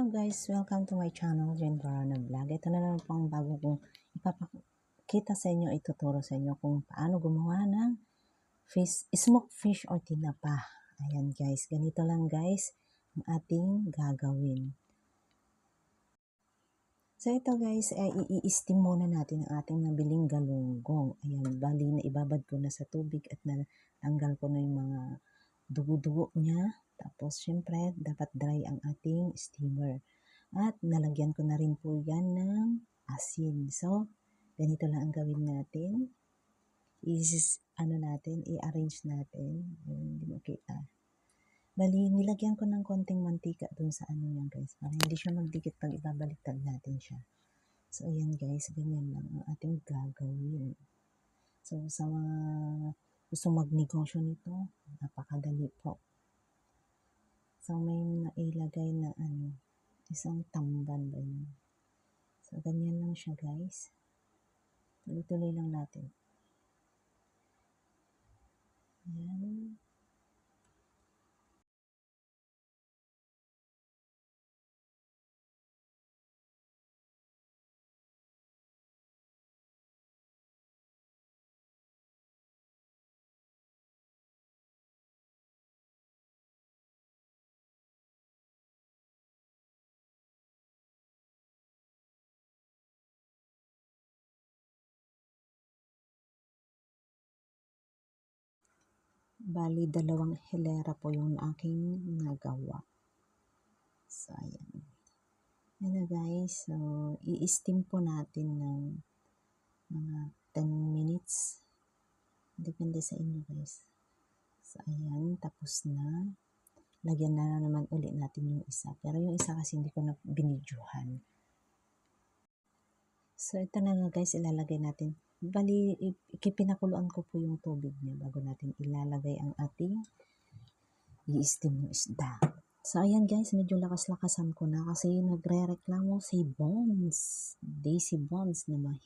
Hello guys, welcome to my channel, Jane Barana Vlog. Ito na naman po ang bago kong ipapakita sa inyo, ituturo sa inyo kung paano gumawa ng smoked fish or tinapa. Ayan guys, ganito lang guys ang ating gagawin. So ito guys, i-steam muna natin ang ating nabiling galunggong. Ayan, bali na ibabad ko na sa tubig at natanggal ko na yung mga dugo-dugo niya. Tapos, syempre, dapat dry ang ating steamer. At nalagyan ko na rin po yan ng asin. So, ganito lang ang gawin natin. I-arrange natin. Hindi makita. Bali, nilagyan ko ng konting mantika dun sa ano yan guys. Para hindi siya magdikit pag ibabaliktad natin siya. So, ayan guys, ganyan lang ang ating gagawin. So, sa mga gusto magnegosyo nito, napakadali po. So, may nailagay na isang tamban ba yun. So, ganyan lang siya guys. Tuloy-tuloy lang natin. Ayan. Bali, 2 hilera po yung aking nagawa. So, ayan. Ayan na guys. So, i-steam po natin ng mga 10 minutes. Depende sa inyo guys. So, ayan. Tapos na. Lagyan na naman ulit natin yung isa. Pero yung isa kasi hindi ko na binidyohan. So, ito na nga guys. Ilalagay natin. Bali, ikipinakuluan ko po yung tubig niya bago natin ilalagay ang ating i-steam ng isda. So, ayan guys, medyo lakas-lakasan ko na kasi nagre-reklamo si Bones, Daisy Bones na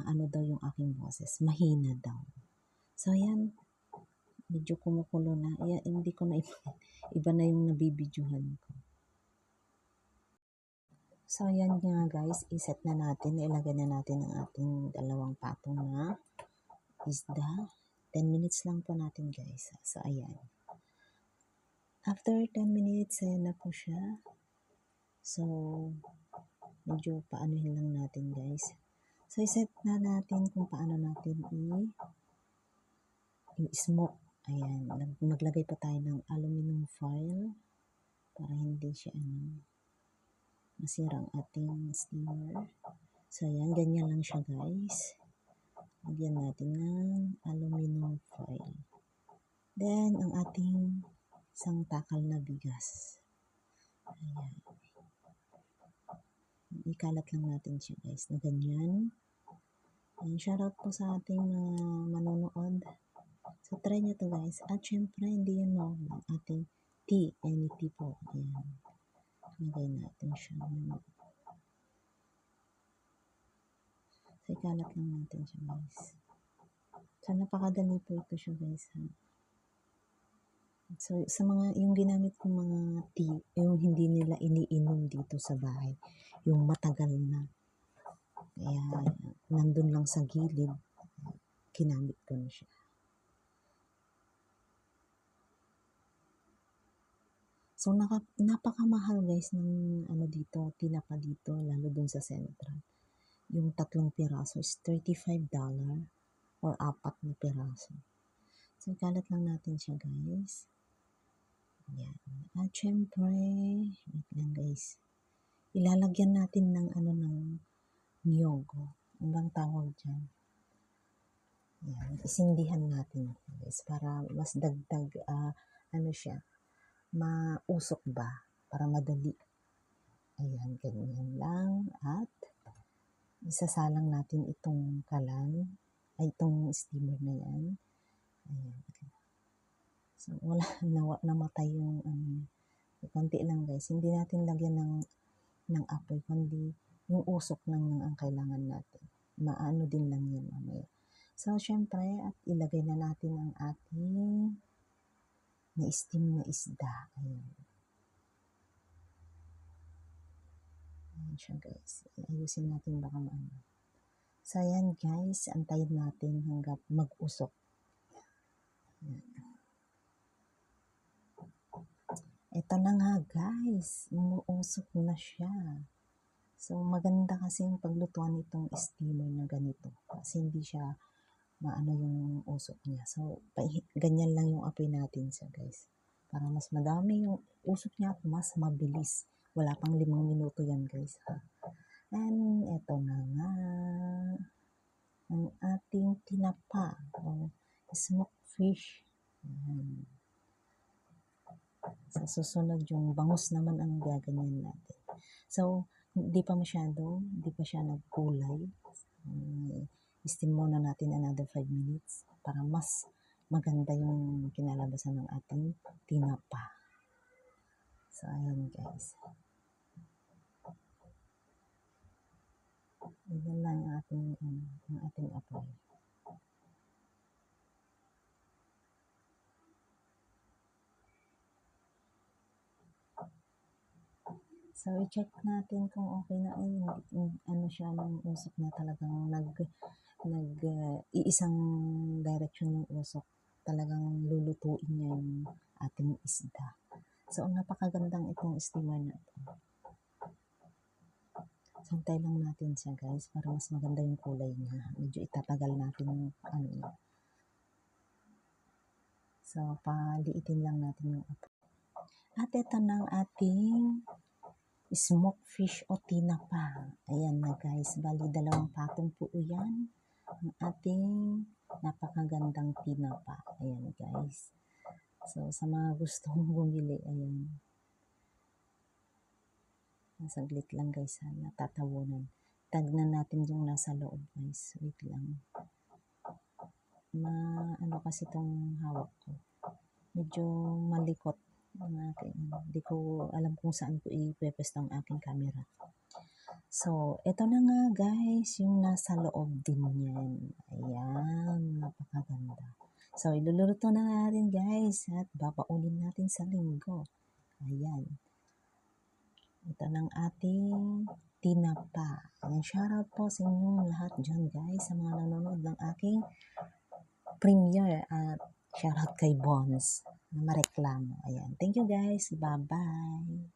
ano daw yung aking boses, mahina daw. So, ayan, medyo kumukulo na. Ayan, hindi ko na iba na yung nabibidyohan ko. So, ayan nga guys, iset na natin, ilagay na natin ang ating 2 patong na isda. 10 minutes lang po natin guys. So, ayan. After 10 minutes, ayan na po siya. So, medyo paanuhin lang natin guys. So, iset na natin kung paano natin i-smoke. Ayan, maglagay pa tayo ng aluminum foil para hindi siya masira ang ating steamer. So, ayan, ganyan lang siya guys. Lagyan natin ng aluminum foil. Then, ang ating isang takal na bigas. Ayan. Ikalat lang natin siya guys na ganyan. And shoutout po sa ating manonood. So, try nyo to guys. At syempre, hindi yun ang ating tea. Any tea po. Ayan. Lagay natin siya. So, ikalat lang natin siya guys. So, napakadali po ito siya guys. Ha? So, sa yung ginamit kong mga tea, yung hindi nila iniinom dito sa bahay. Yung matagal na. Kaya, nandun lang sa gilid. Kinamit ko na siya. So, napakamahal guys ng dito, tinapa dito, lalo dun sa Central. Yung 3 piraso is $35 or 4 na piraso. So, ikalat lang natin siya guys. Ayan. At syempre, wait lang guys. Ilalagyan natin ng ng niyogo. Ang bang tawag dyan? Ayan. Isindihan natin guys para mas dagdag, siya, mausok ba? Para madali. Ayan, ganyan lang. At isasalang natin itong kalan, itong steamer na yan. Ayan. So, wala, namatay yung, konti lang guys. Hindi natin lagyan ng apoy, kundi yung usok lang ang kailangan natin. Maano din lang yan mamaya. So, syempre, at ilagay na natin ang ating na-steam na isda. Ayan. So, Ayan siya guys. Ayusin natin baka maano. So ayan guys, antayin natin hanggang mag-usok. Ito na nga guys, umuusok na siya. So maganda kasi yung paglutuan itong steamer na ganito. Kasi hindi siya maano yung usok niya. So ganyan lang yung apoy natin siya guys. Para mas madami yung usok niya at mas mabilis. Wala pang 5 minuto yan guys ha. And ito na nga ang ating tinapa o smoked fish. Ayan. Sa susunod yung bangus naman ang gaganyan natin. So, hindi pa siya nagkulay. Steam muna natin another 5 minutes para mas maganda yung kinalabasan ng ating tinapa. So, ayan guys. Ayan lang ang ating apoy. So, i-check natin kung okay na ay ano siya ng usok na talagang iisang direction ng usok. Talagang lulutuin niya yung ating isda. So, napakagandang itong steamer na ito. Santay lang natin siya guys para mas maganda yung kulay niya. Medyo itatagal natin yung ano niya. So, paliitin lang natin yung apoy. At ito na ang ating smoked fish o tinapa. Ayan na guys, bali 2 patong po yan. Ang ating napakagandang tinapa. Ayan guys. So, sa mga gustong bumili, ayan. Saglit lang guys ha, natatawanan. Tagnan natin yung nasa loob guys. Wait lang. Ano kasi itong hawak ko. Medyo malikot. Hindi ko alam kung saan ko ipepwesto ang aking camera. So, ito na nga guys, yung nasa loob din yan. Ayan, napakaganda. So, iluluto na natin guys at babaunin natin sa linggo. Ayan. Ito ng ating tinapa. Ayan, shoutout po sa inyong lahat dyan guys, sa mga nanonood ng aking premiere at shoutout kay Bones na mareklamo. Ayan. Thank you guys. Bye-bye.